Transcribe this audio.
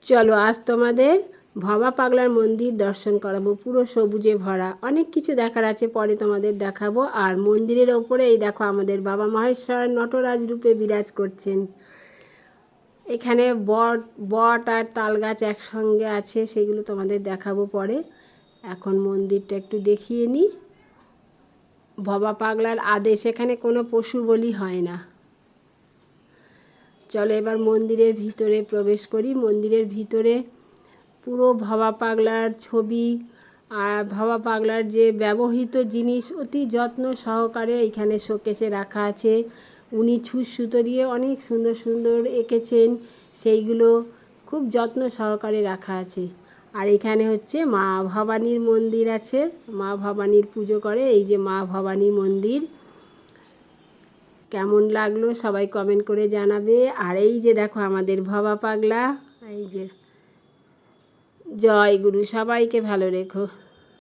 চলো আজ তোমাদের ভবা পাগলার মন্দির দর্শন করাবো। পুরো সবুজে ভরা, অনেক কিছু দেখার আছে, পরে তোমাদের দেখাবো। আর মন্দিরের ওপরে এই দেখো আমাদের বাবা মহেশ্বর নটরাজ রূপে বিরাজ করছেন। এখানে বট আর তাল গাছ একসঙ্গে আছে, সেগুলো তোমাদের দেখাবো পরে। এখন মন্দিরটা একটু দেখিয়ে নিই। ভবা পাগলার আদেশ, এখানে কোনো পশু বলি হয় না। চলো এবার মন্দিরের ভিতরে প্রবেশ করি। মন্দিরের ভিতরে পুরো ভবা পাগলার ছবি আর ভবা পাগলার যে ব্যবহৃত জিনিস অতি যত্ন সহকারে এখানে শোকেসে রাখা আছে। উনি সুতো দিয়ে অনেক সুন্দর সুন্দর এঁকেছেন, সেইগুলো খুব যত্ন সহকারে রাখা আছে। আর এখানে হচ্ছে মা ভবানীর মন্দির আছে, মা ভবানীর পুজো করে। এই যে মা ভবানী মন্দির, কেমন লাগলো সবাই কমেন্ট করে জানাবে। আর এই যে দেখো আমাদের ভবা পাগলা, এই যে। জয় গুরু, সবাইকে ভালো রেখো।